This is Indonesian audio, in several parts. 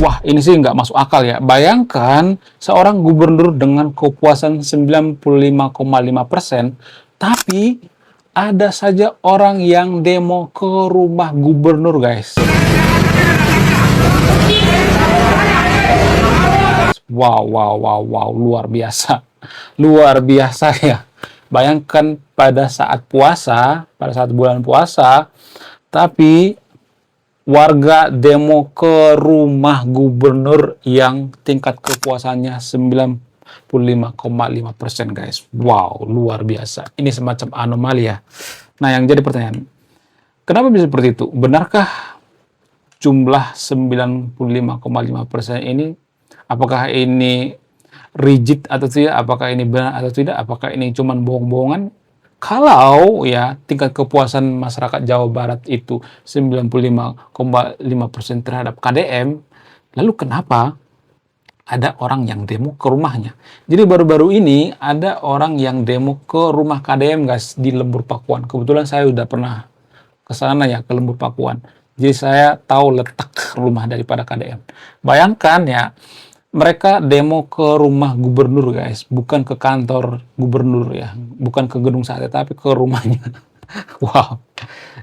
Wah, ini sih nggak masuk akal ya. Bayangkan seorang gubernur dengan kepuasan 95,5%, tapi ada saja orang yang demo ke rumah gubernur, guys. Wow, wow, wow, wow, luar biasa. Luar biasa ya. Bayangkan pada saat bulan puasa, tapi warga demo ke rumah gubernur yang tingkat kepuasannya 95,5%, guys. Wow, luar biasa. Ini semacam anomali ya. Nah, yang jadi pertanyaan, kenapa bisa seperti itu? Benarkah jumlah 95,5% ini, apakah ini rigid atau tidak? Apakah ini benar atau tidak? Apakah ini cuma bohong-bohongan? Kalau ya tingkat kepuasan masyarakat Jawa Barat itu 95,5% terhadap KDM, lalu kenapa ada orang yang demo ke rumahnya? Jadi baru-baru ini ada orang yang demo ke rumah KDM, guys, di Lembur Pakuan. Kebetulan saya udah pernah ke sana ya, ke Lembur Pakuan. Jadi saya tahu letak rumah daripada KDM. Bayangkan ya, mereka demo ke rumah gubernur, guys, bukan ke kantor gubernur ya, bukan ke gedung sate, tapi ke rumahnya. Wow,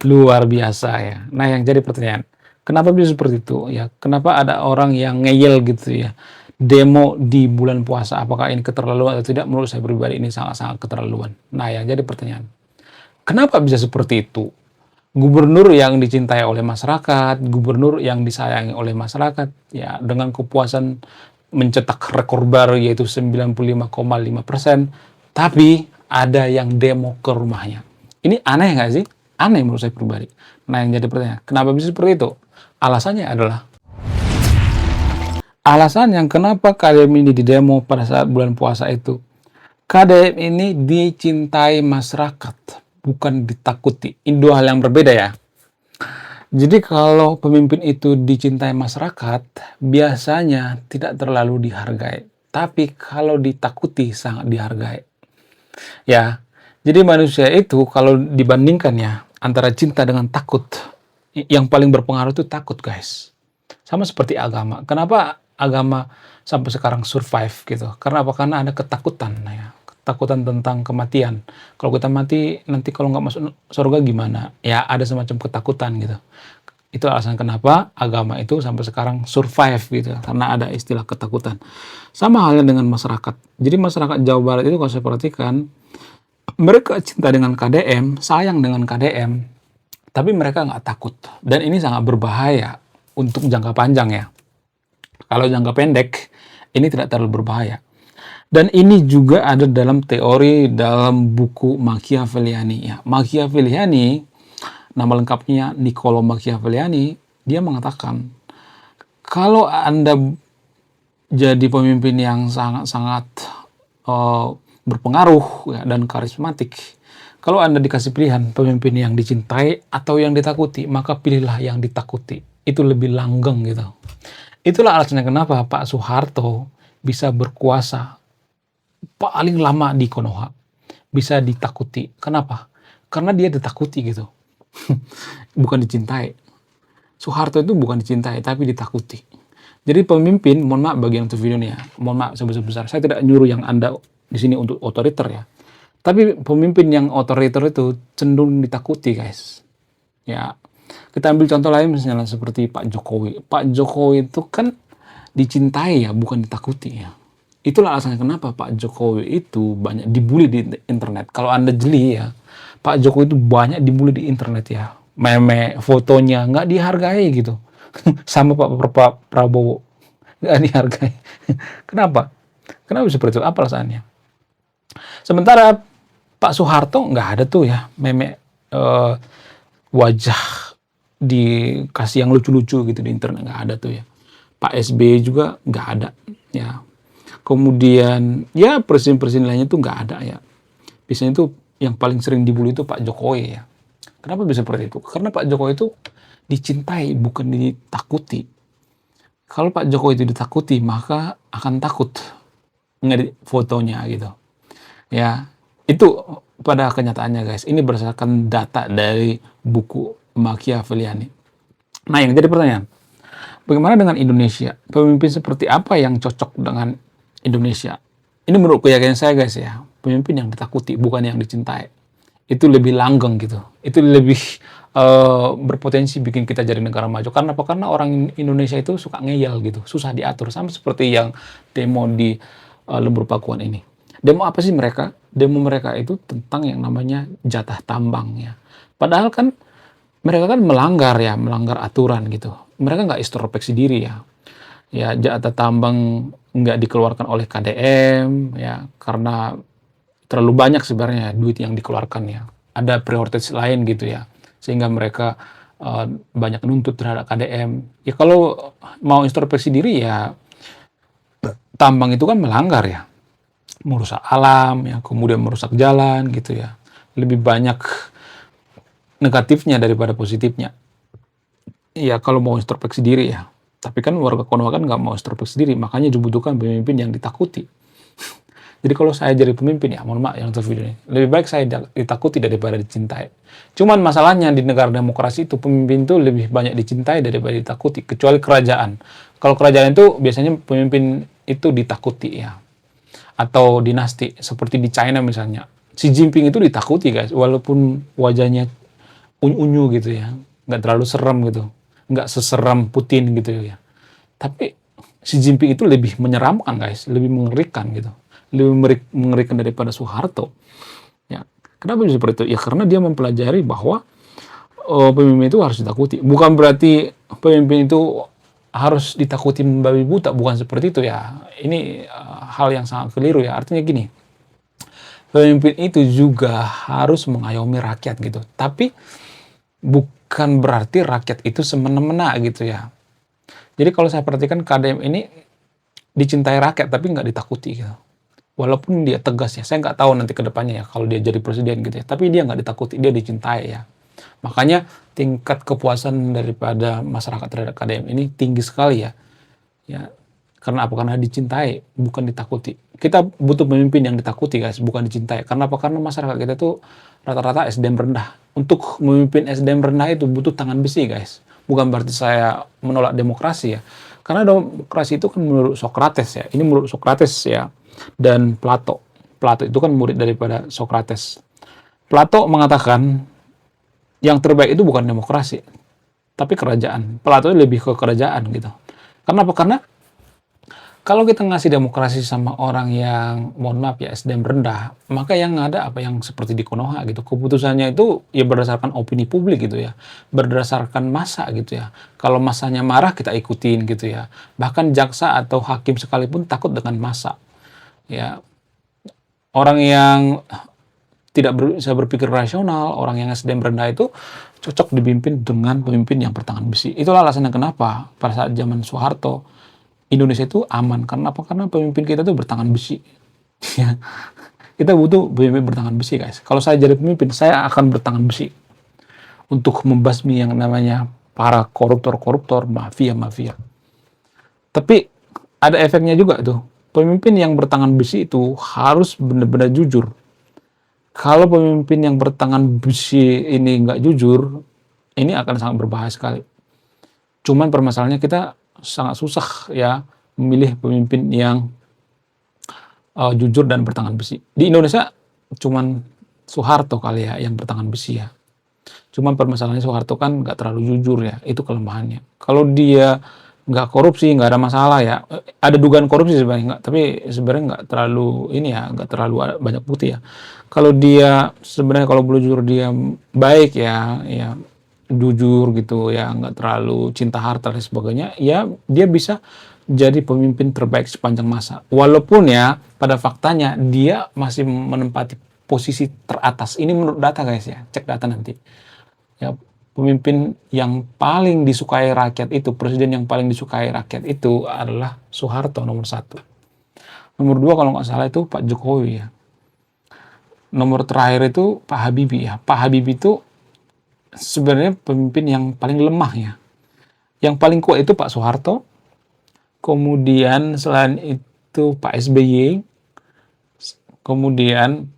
luar biasa ya. Nah, yang jadi pertanyaan, kenapa bisa seperti itu ya? Kenapa ada orang yang ngeyel gitu ya, demo di bulan puasa? Apakah ini keterlaluan atau tidak? Menurut saya pribadi ini sangat-sangat keterlaluan. Nah, yang jadi pertanyaan, kenapa bisa seperti itu? Gubernur yang dicintai oleh masyarakat, gubernur yang disayangi oleh masyarakat, ya dengan kepuasan mencetak rekor baru yaitu 95,5%, tapi ada yang demo ke rumahnya. Ini aneh nggak sih? Aneh menurut saya pribadi. Nah, yang jadi pertanyaan, kenapa bisa seperti itu? Alasannya adalah, alasan yang kenapa KDM ini didemo pada saat bulan puasa itu, KDM ini dicintai masyarakat, bukan ditakuti. Ini dua hal yang berbeda ya. Jadi kalau pemimpin itu dicintai masyarakat, biasanya tidak terlalu dihargai. Tapi kalau ditakuti, sangat dihargai. Ya, jadi manusia itu kalau dibandingkan ya, antara cinta dengan takut, yang paling berpengaruh itu takut, guys. Sama seperti agama. Kenapa agama sampai sekarang survive gitu? Karena apa? Karena ada ketakutan. Nah, ya. Ketakutan tentang kematian. Kalau kita mati, nanti kalau nggak masuk surga gimana? Ya, ada semacam ketakutan gitu. Itu alasan kenapa agama itu sampai sekarang survive gitu. Karena ada istilah ketakutan. Sama halnya dengan masyarakat. Jadi masyarakat Jawa Barat itu kalau saya perhatikan, mereka cinta dengan KDM, sayang dengan KDM, tapi mereka nggak takut. Dan ini sangat berbahaya untuk jangka panjang ya. Kalau jangka pendek, ini tidak terlalu berbahaya. Dan ini juga ada dalam teori dalam buku Machiavelliani ya. Machiavelliani, nama lengkapnya Niccolo Machiavelliani, dia mengatakan kalau Anda jadi pemimpin yang sangat-sangat berpengaruh ya, dan karismatik, kalau Anda dikasih pilihan pemimpin yang dicintai atau yang ditakuti, maka pilihlah yang ditakuti. Itu lebih langgeng gitu. Itulah alasannya kenapa Pak Soeharto bisa berkuasa paling lama di Konoha. Bisa ditakuti. Kenapa? Karena dia ditakuti gitu. Bukan dicintai. Soeharto itu bukan dicintai, tapi ditakuti. Jadi pemimpin, mohon maaf bagi yang video ini ya, mohon maaf sebesar-besar. Saya tidak nyuruh yang Anda di sini untuk otoriter ya. Tapi pemimpin yang otoriter itu cenderung ditakuti, guys. Ya, kita ambil contoh lain misalnya seperti Pak Jokowi. Pak Jokowi itu kan dicintai ya, bukan ditakuti ya. Itulah alasannya kenapa Pak Jokowi itu banyak dibully di internet. Kalau Anda jeli ya, Pak Jokowi itu banyak dibully di internet ya. Meme, fotonya nggak dihargai gitu. Sama Pak Prabowo, nggak dihargai. Kenapa? Kenapa seperti itu? Apa alasannya? Sementara Pak Soeharto nggak ada tuh ya meme wajah dikasih yang lucu-lucu gitu di internet, nggak ada tuh ya. Pak SBY juga nggak ada ya. Kemudian ya presiden-presiden lainnya tuh nggak ada ya. Biasanya itu yang paling sering dibully itu Pak Jokowi ya. Kenapa bisa seperti itu? Karena Pak Jokowi itu dicintai, bukan ditakuti. Kalau Pak Jokowi itu ditakuti, maka akan takut ngedit fotonya gitu. Ya, itu pada kenyataannya, guys. Ini berdasarkan data dari buku Machiavelliani. Nah, yang jadi pertanyaan, Bagaimana dengan Indonesia? Pemimpin seperti apa yang cocok dengan Indonesia? Ini menurut keyakinan saya guys ya, pemimpin yang ditakuti bukan yang dicintai. Itu lebih langgeng gitu. Itu lebih berpotensi bikin kita jadi negara maju. Karena apa? Karena orang Indonesia itu suka ngeyel gitu, susah diatur. Sama seperti yang demo di Lembur Pakuan ini. Demo apa sih mereka? Demo mereka itu tentang yang namanya jatah tambang ya. Padahal kan mereka kan melanggar aturan gitu. Mereka nggak introspeksi diri ya. Ya jatah tambang nggak dikeluarkan oleh KDM ya karena terlalu banyak sebenarnya duit yang dikeluarkan ya. Ada prioritas lain gitu ya. Sehingga mereka banyak nuntut terhadap KDM. Ya kalau mau introspeksi diri ya tambang itu kan melanggar ya. Merusak alam ya, kemudian merusak jalan gitu ya. Lebih banyak negatifnya daripada positifnya. Ya kalau mau introspeksi diri ya. Tapi kan warga Konoha kan nggak mau introspeksi diri, makanya dibutuhkan pemimpin yang ditakuti. Jadi kalau saya jadi pemimpin ya, mohon maaf yang nonton video ini, lebih baik saya ditakuti daripada dicintai. Cuman masalahnya di negara demokrasi itu pemimpin itu lebih banyak dicintai daripada ditakuti, kecuali kerajaan. Kalau kerajaan itu biasanya pemimpin itu ditakuti ya, atau dinasti seperti di China misalnya. Xi Jinping itu ditakuti guys, walaupun wajahnya unyu gitu ya, nggak terlalu serem gitu, nggak seseram Putin gitu ya. Tapi Xi Jinping itu lebih menyeramkan guys, lebih mengerikan gitu, lebih mengerikan daripada Soeharto. Ya, kenapa bisa seperti itu? Ya karena dia mempelajari bahwa pemimpin itu harus ditakuti. Bukan berarti pemimpin itu harus ditakuti membabi buta, bukan seperti itu ya. Ini hal yang sangat keliru ya. Artinya gini, pemimpin itu juga harus mengayomi rakyat gitu. Tapi bukan berarti rakyat itu semena-mena gitu ya. Jadi kalau saya perhatikan KDM ini dicintai rakyat tapi nggak ditakuti gitu. Walaupun dia tegas ya, saya nggak tahu nanti ke depannya ya kalau dia jadi presiden gitu ya. Tapi dia nggak ditakuti, dia dicintai ya. Makanya tingkat kepuasan daripada masyarakat terhadap KDM ini tinggi sekali ya. Ya, karena apa? Karena dicintai, bukan ditakuti. Kita butuh pemimpin yang ditakuti guys, bukan dicintai. Karena apa? Karena masyarakat kita tuh rata-rata SDM rendah. Untuk memimpin SDM rendah itu butuh tangan besi guys. Bukan berarti saya menolak demokrasi ya. Karena demokrasi itu kan menurut Socrates ya. Ini menurut Socrates ya. Dan Plato. Plato itu kan murid daripada Socrates. Plato mengatakan yang terbaik itu bukan demokrasi, tapi kerajaan. Plato lebih ke kerajaan gitu. Karena apa? Karena kalau kita ngasih demokrasi sama orang yang, mohon maaf ya, SDM rendah, maka yang ada apa yang seperti di Konoha gitu. Keputusannya itu ya berdasarkan opini publik gitu ya. Berdasarkan massa gitu ya. Kalau massanya marah, kita ikutin gitu ya. Bahkan jaksa atau hakim sekalipun takut dengan massa. Ya, orang yang tidak bisa berpikir rasional, orang yang SDM rendah itu cocok dipimpin dengan pemimpin yang bertangan besi. Itulah alasannya kenapa pada saat zaman Soeharto Indonesia itu aman. Karena apa? Karena pemimpin kita tuh bertangan besi. Ya. Kita butuh pemimpin bertangan besi guys. Kalau saya jadi pemimpin, saya akan bertangan besi untuk membasmi yang namanya para koruptor-koruptor, mafia-mafia. Tapi ada efeknya juga tuh. Pemimpin yang bertangan besi itu harus benar-benar jujur. Kalau pemimpin yang bertangan besi ini nggak jujur, ini akan sangat berbahaya sekali. Cuman permasalahannya kita sangat susah ya memilih pemimpin yang jujur dan bertangan besi. Di Indonesia cuman Soeharto kali ya yang bertangan besi ya. Cuman permasalahannya Soeharto kan nggak terlalu jujur ya, itu kelemahannya. Kalau dia nggak korupsi, nggak ada masalah ya. Ada dugaan korupsi sebenarnya, tapi sebenarnya nggak terlalu ini ya, nggak terlalu banyak bukti ya. Kalau dia sebenarnya kalau boleh jujur dia baik ya, ya jujur gitu ya, nggak terlalu cinta harta dan sebagainya, ya dia bisa jadi pemimpin terbaik sepanjang masa. Walaupun ya pada faktanya dia masih menempati posisi teratas. Ini menurut data guys ya, cek data nanti. Ya, pemimpin yang paling disukai rakyat itu, presiden yang paling disukai rakyat itu adalah Soeharto nomor 1. Nomor 2 kalau nggak salah itu Pak Jokowi ya. Nomor terakhir itu Pak Habibie ya. Pak Habibie itu sebenarnya pemimpin yang paling lemah ya. Yang paling kuat itu Pak Soeharto. Kemudian selain itu Pak SBY. Kemudian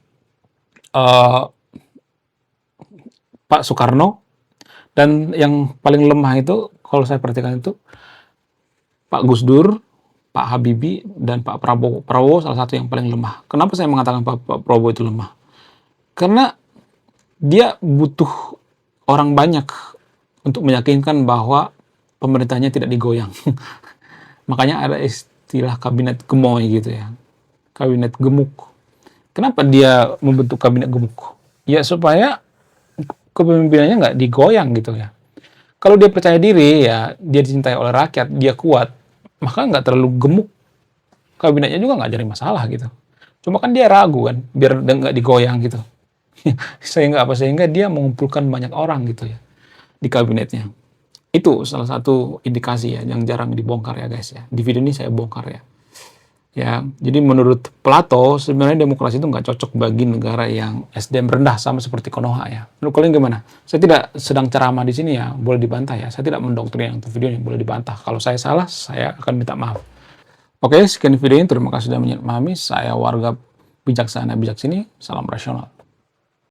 Pak Soekarno. Dan yang paling lemah itu kalau saya perhatikan itu Pak Gus Dur, Pak Habibie, dan Pak Prabowo. Prabowo salah satu yang paling lemah. Kenapa saya mengatakan Pak Prabowo itu lemah? Karena dia butuh orang banyak untuk meyakinkan bahwa pemerintahnya tidak digoyang. Makanya ada istilah kabinet gemoy gitu ya. Kabinet gemuk. Kenapa dia membentuk kabinet gemuk? Ya supaya kepemimpinannya nggak digoyang gitu ya. Kalau dia percaya diri, ya dia dicintai oleh rakyat, dia kuat, maka nggak terlalu gemuk. Kabinetnya juga nggak jadi masalah gitu. Cuma kan dia ragu kan, biar nggak digoyang gitu. Sehingga dia mengumpulkan banyak orang gitu ya di kabinetnya. Itu salah satu indikasi ya yang jarang dibongkar ya guys ya. Di video ini saya bongkar ya. Ya, jadi menurut Plato sebenarnya demokrasi itu nggak cocok bagi negara yang SDM rendah sama seperti Konoha ya. Menurut kalian gimana? Saya tidak sedang ceramah di sini ya, boleh dibantah ya. Saya tidak mendoktrin yang video ini, boleh dibantah. Kalau saya salah, saya akan minta maaf. Oke, sekian video ini. Terima kasih sudah memahami. Saya warga bijaksana bijak sini. Salam rasional.